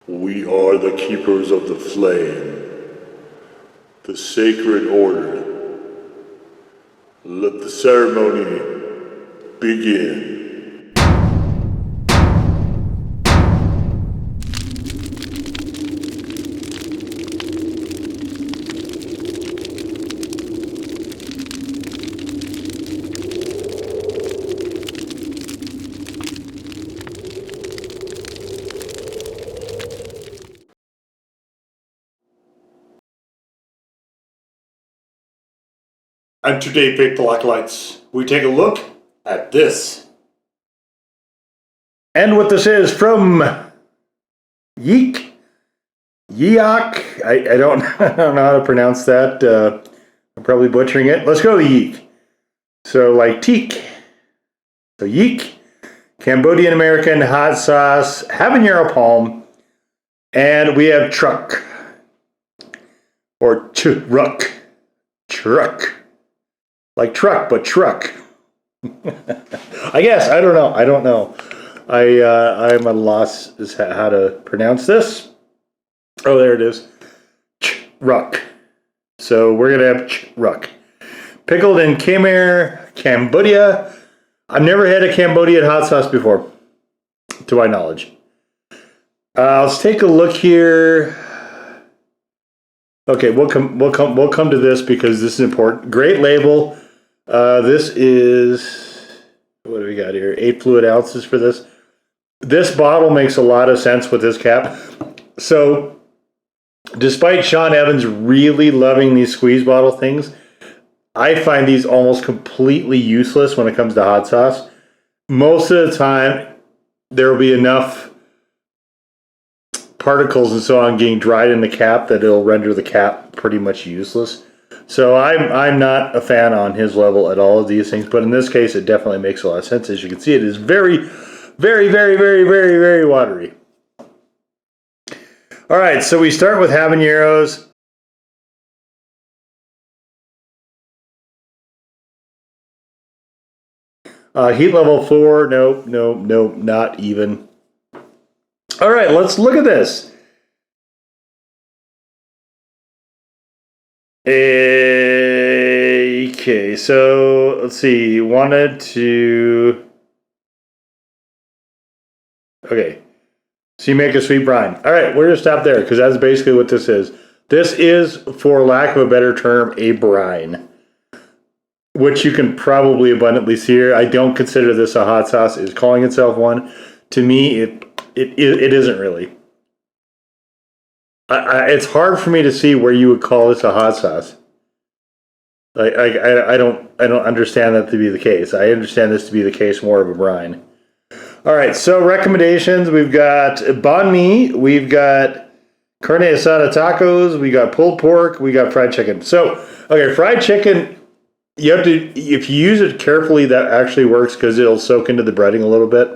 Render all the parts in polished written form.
We are the keepers of the flame, the sacred order. Let the ceremony begin. And today, Faithful Acolytes, we take a look at this. And what this is from Yeak. I don't know how to pronounce that. I'm probably butchering it. Let's go Yeak. So like teak. So Yeak, Cambodian American hot sauce, habanero palm, and we have Chruk. Or Chruk. Like truck, but truck. I guess. I don't know. I'm at a loss as how to pronounce this. Oh, there it is. Chruk. So we're going to have Chruk. Pickled in Khmer, Cambodia. I've never had a Cambodian hot sauce before, to my knowledge. Let's take a look here. Okay, we'll come to this because this is important. Great label. This is, what do we got here? 8 fluid ounces for this. This bottle makes a lot of sense with this cap. So, despite Sean Evans really loving these squeeze bottle things, I find these almost completely useless when it comes to hot sauce. Most of the time, there will be enough particles and so on getting dried in the cap that it'll render the cap pretty much useless. So I'm not a fan on his level at all of these things, but in this case it definitely makes a lot of sense. As you can see, it is very, very, very, very, very, very watery. All right, so we start with habaneros. Heat level 4, nope, not even. All right, let's look at this. Okay, so let's see. Okay, so you make a sweet brine. All right, we're gonna stop there because that's basically what this is. This is, for lack of a better term, a brine, which you can probably abundantly see here. I don't consider this a hot sauce. It's calling itself one. To me, it isn't really. It's hard for me to see where you would call this a hot sauce. I don't understand that to be the case. I understand this to be the case more of a brine. All right, so recommendations. We've got banh mi, we've got carne asada tacos, we got pulled pork, we got fried chicken. So, okay, fried chicken, you have to, if you use it carefully, that actually works because it'll soak into the breading a little bit.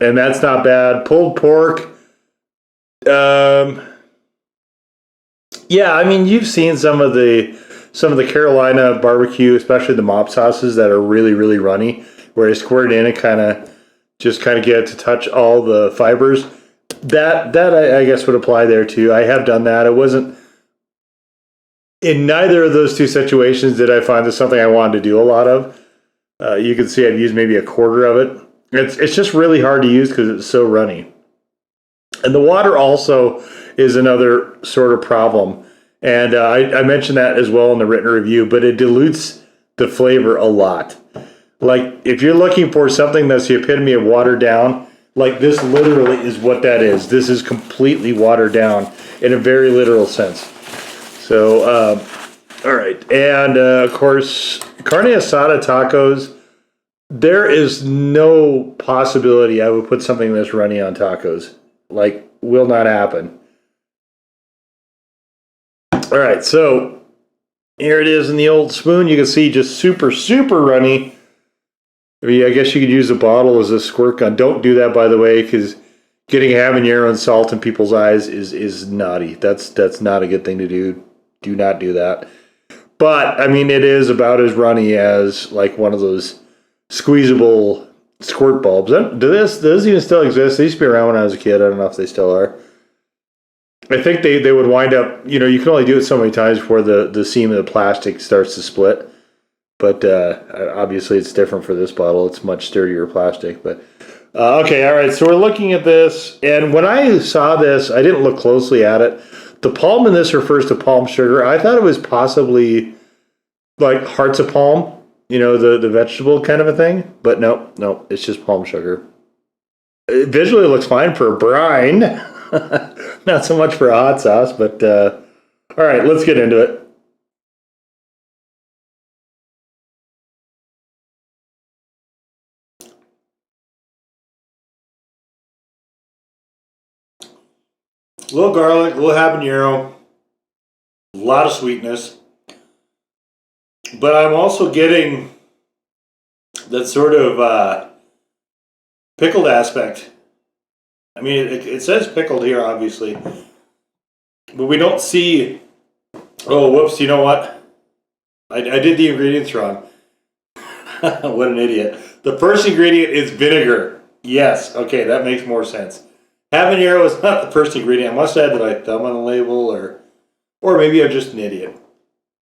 And that's not bad. Pulled pork, yeah, I mean, you've seen some of the Carolina barbecue, especially the mop sauces that are really, really runny, where you squirt it in and kind of get it to touch all the fibers. That I guess would apply there too. I have done that. It wasn't in neither of those two situations did I find this something I wanted to do a lot of. You can see I've used maybe a quarter of it. It's just really hard to use because it's so runny. And the water also is another sort of problem. And I mentioned that as well in the written review, but it dilutes the flavor a lot. Like, if you're looking for something that's the epitome of watered down, like this literally is what that is. This is completely watered down in a very literal sense. So, all right. And, of course, carne asada tacos, there is no possibility I would put something this runny on tacos. Like, will not happen. All right, so here it is in the old spoon. You can see just super, super runny. I mean, I guess you could use a bottle as a squirt gun. Don't do that, by the way, because getting habanero and salt in people's eyes is naughty. That's not a good thing to do. Do not do that. But, I mean, it is about as runny as, like, one of those squeezable squirt bulbs. Does this even still exist? They used to be around when I was a kid. I don't know if they still are. I think they would wind up, you know, you can only do it so many times before the seam of the plastic starts to split. But obviously it's different for this bottle. It's much sturdier plastic. But okay, all right. So we're looking at this. And when I saw this, I didn't look closely at it. The palm in this refers to palm sugar. I thought it was possibly like hearts of palm, you know, the vegetable kind of a thing. But no, it's just palm sugar. It visually looks fine for a brine. Not so much for a hot sauce, but all right, let's get into it. A little garlic, a little habanero, a lot of sweetness. But I'm also getting that sort of pickled aspect. I mean, it says pickled here, obviously. But we don't see... Oh, whoops, you know what? I did the ingredients wrong. What an idiot. The first ingredient is vinegar. Yes, okay, that makes more sense. Habanero is not the first ingredient. I must have had the right thumb on the label, or maybe I'm just an idiot.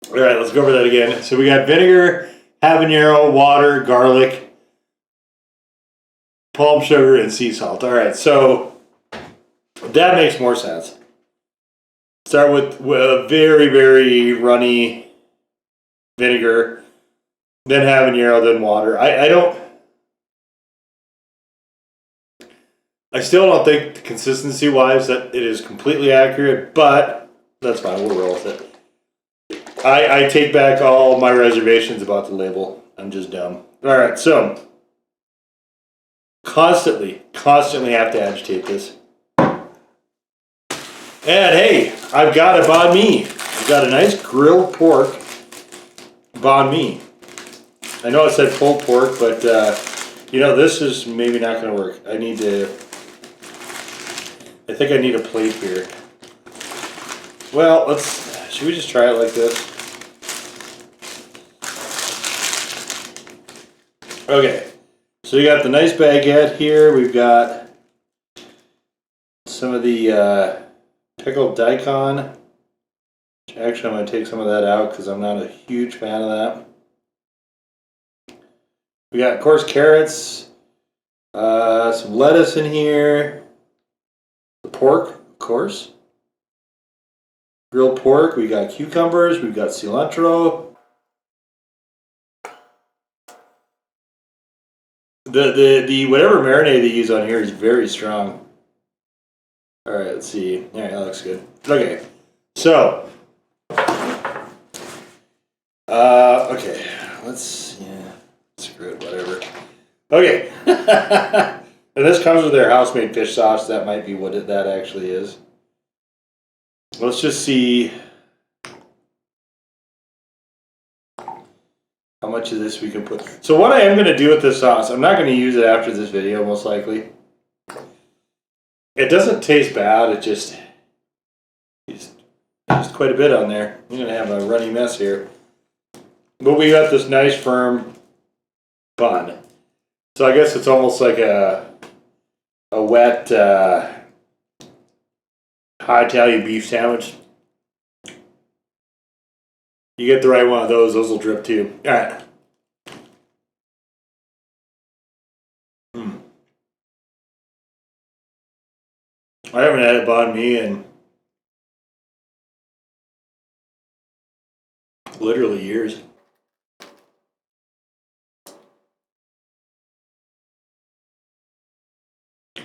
All right, let's go over that again. So we got vinegar, habanero, water, garlic, palm sugar, and sea salt. All right, so that makes more sense. Start with a very, very runny vinegar, then habanero, then water. I still don't think consistency-wise that it is completely accurate, but that's fine. We'll roll with it. I take back all my reservations about the label. I'm just dumb. All right, so constantly have to agitate this. And hey, I've got a banh mi. I've got a nice grilled pork banh mi. I know it said pulled pork, but you know, this is maybe not going to work. I think I need a plate here. Well, should we just try it like this? Okay, so we got the nice baguette here. We've got some of the pickled daikon. Actually, I'm going to take some of that out because I'm not a huge fan of that. We got, of course, carrots, some lettuce in here. The pork, of course. Grilled pork. We got cucumbers. We've got cilantro. The whatever marinade they use on here is very strong. All right, let's see. All right, that looks good. Okay, so okay, screw it, whatever. Okay. And this comes with their house-made fish sauce. That might be what that actually is. Let's just see how much of this we can put. So what I am going to do with this sauce, I'm not going to use it after this video, most likely. It doesn't taste bad. It just quite a bit on there. I'm going to have a runny mess here. But we got this nice firm bun. So I guess it's almost like a wet high Italian beef sandwich. You get the right one of those will drip too. All right. I haven't had a banh mi in literally years.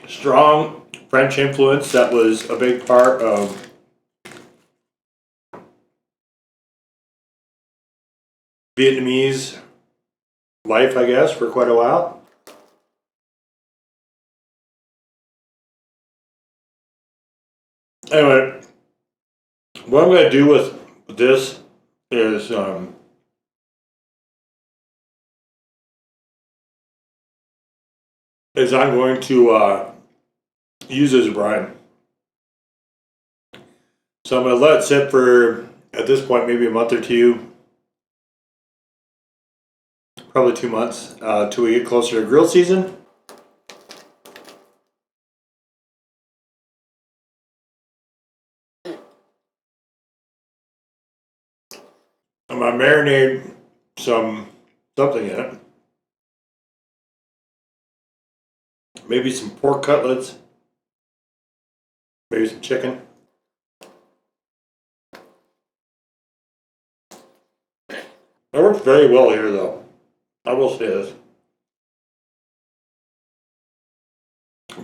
Strong French influence that was a big part of Vietnamese life, I guess, for quite a while. Anyway, what I'm going to do with this is I'm going to use as a brine. So I'm going to let it sit for, at this point, maybe a month or two. Probably 2 months till we get closer to grill season. I'm gonna marinate something in it. Maybe some pork cutlets. Maybe some chicken. That works very well here, though. I will say this.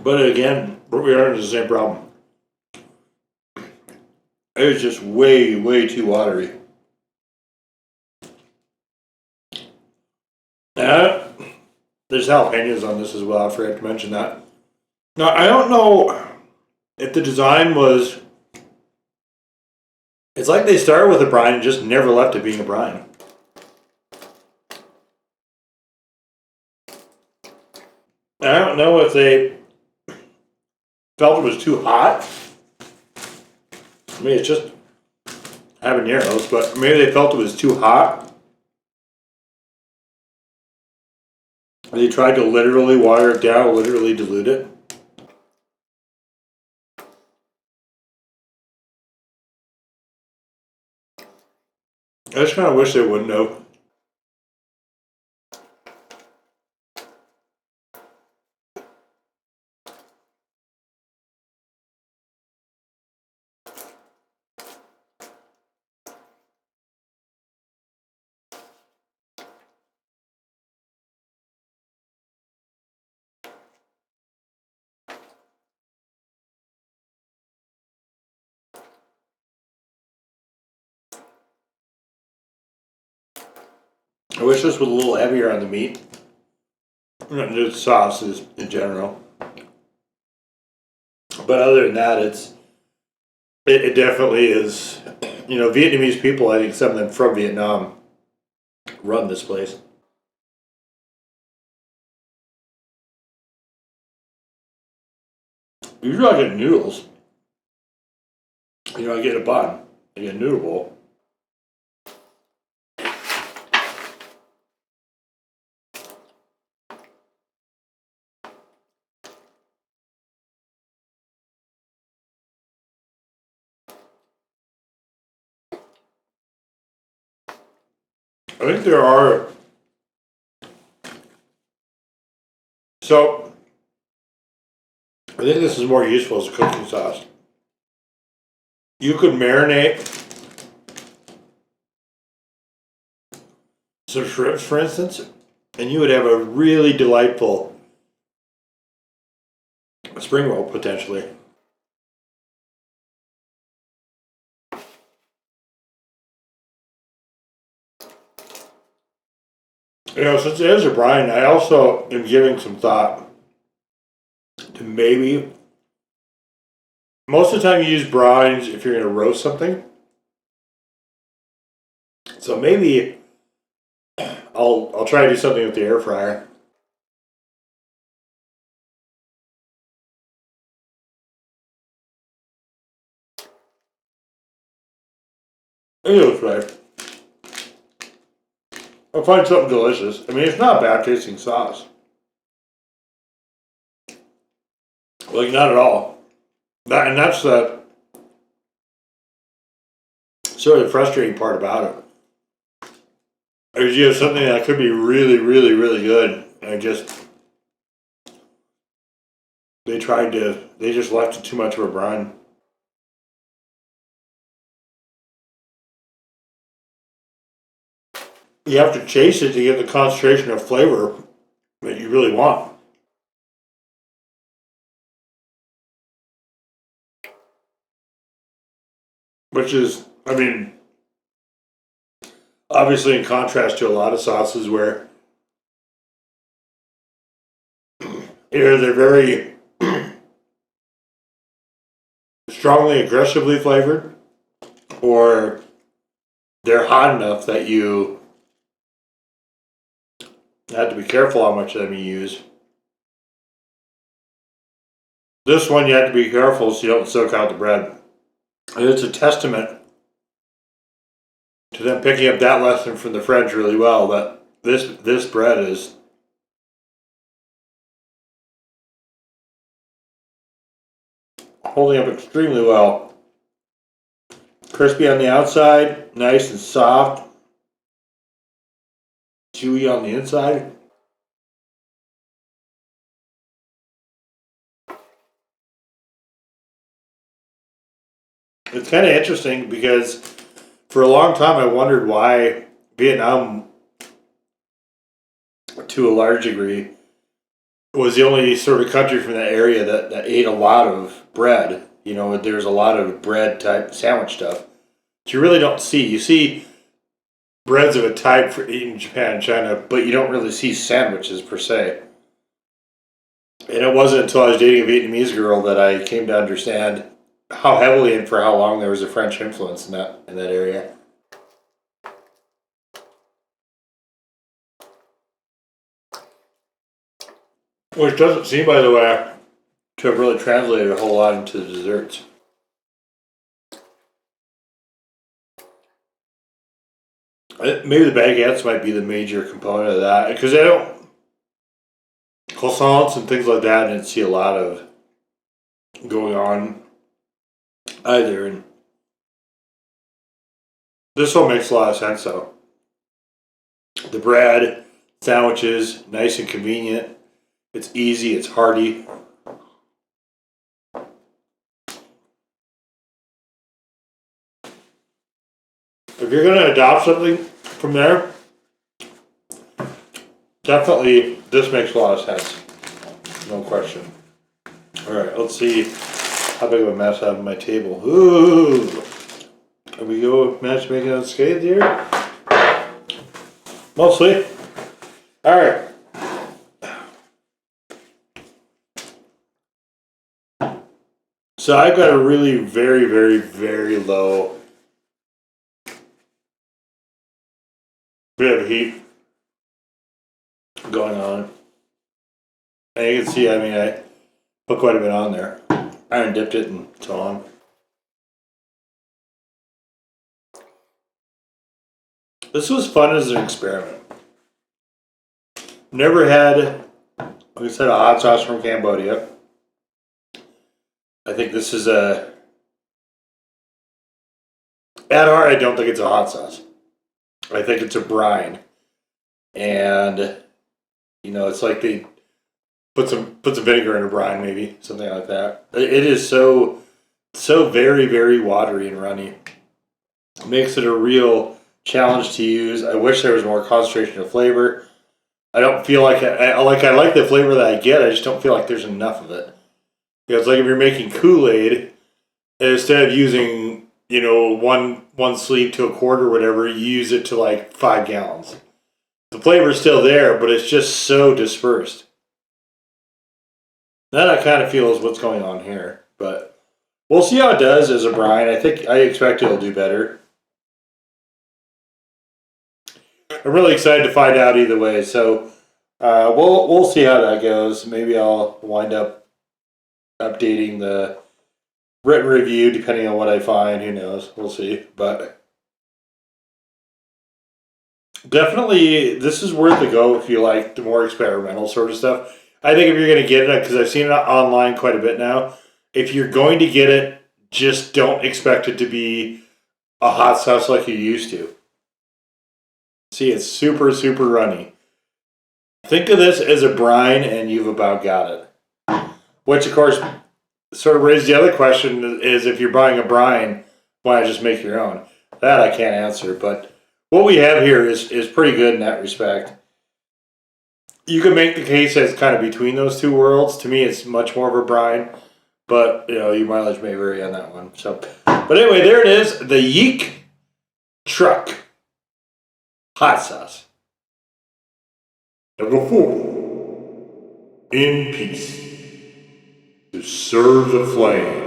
But again, we are in the same problem. It was just way, way too watery. There's jalapenos on this as well. I forgot to mention that. Now, I don't know if the design was... It's like they started with a brine and just never left it being a brine. I don't know if they felt it was too hot. I mean, it's just habaneros, but maybe they felt it was too hot. They tried to literally water it down, literally dilute it. I just kind of wish they wouldn't have. I wish this was a little heavier on the meat. And the sauces in general. But other than that, it definitely is. You know, Vietnamese people, I think some of them from Vietnam run this place. Usually I get noodles. You know, I get a bun. I get a noodle bowl. I think there are... So, I think this is more useful as a cooking sauce. You could marinate some shrimps, for instance, and you would have a really delightful spring roll, potentially. You know, since it is a brine, I also am giving some thought to maybe... Most of the time you use brines if you're going to roast something. So maybe I'll try to do something with the air fryer. It looks right. I'll find something delicious. I mean, it's not a bad tasting sauce. Like, not at all. And that's the sort of the frustrating part about it. Is you have something that could be really, really, really good, and they just left it too much of a brine. You have to chase it to get the concentration of flavor that you really want. Which is, I mean, obviously in contrast to a lot of sauces where either they're very strongly aggressively flavored, or they're hot enough that you have to be careful how much of them you use. This one you have to be careful so you don't soak out the bread. And it's a testament to them picking up that lesson from the French really well, that this bread is holding up extremely well. Crispy on the outside, nice and soft, chewy on the inside. It's kind of interesting because for a long time I wondered why Vietnam, to a large degree, was the only sort of country from that area that ate a lot of bread. You know, there's a lot of bread type sandwich stuff that you really don't see. You see breads of a type for eating in Japan and China, but you don't really see sandwiches per se. And it wasn't until I was dating a Vietnamese girl that I came to understand how heavily and for how long there was a French influence in that area. Which doesn't seem, by the way, to have really translated a whole lot into the desserts. Maybe the baguettes might be the major component of that, because I don't croissants and things like that. I didn't see a lot of going on either. And this one makes a lot of sense, though. The bread, sandwiches, nice and convenient. It's easy. It's hearty. If you're going to adopt something from there, definitely this makes a lot of sense. No question. Alright, let's see how big of a mess I have on my table. Ooh! Here we go, matchmaking unscathed here. Mostly. Alright. So I've got a really very, very, very low bit of heat going on. And you can see, I mean, I put quite a bit on there. I dipped it and so on. This was fun as an experiment. Never had, like I said, a hot sauce from Cambodia. I think this is a... At heart, I don't think it's a hot sauce. I think it's a brine. And, you know, it's like they put some vinegar in a brine, maybe. Something like that. It is so very, very watery and runny. It makes it a real challenge to use. I wish there was more concentration of flavor. I don't feel like I like the flavor that I get. I just don't feel like there's enough of it. Because like if you're making Kool-Aid, instead of using, you know, one sleeve to a quart or whatever, you use it to like 5 gallons. The flavor's still there, but it's just so dispersed. That I kind of feel is what's going on here. But we'll see how it does as a brine. I expect it'll do better. I'm really excited to find out either way. So we'll see how that goes. Maybe I'll wind up updating the written review depending on what I find. Who knows? We'll see. But definitely, this is worth a go if you like the more experimental sort of stuff. I think if you're going to get it, because I've seen it online quite a bit now, if you're going to get it, just don't expect it to be a hot sauce like you used to. See, it's super, super runny. Think of this as a brine and you've about got it. Which, of course, sort of raises the other question is if you're buying a brine, why not just make your own? That I can't answer, but what we have here is pretty good in that respect. You can make the case as kind of between those two worlds. To me, it's much more of a brine, but you know, your mileage may vary on that one. So, but anyway, there it is, the Yeak Chruk hot sauce. Now go forth in peace to serve the flame.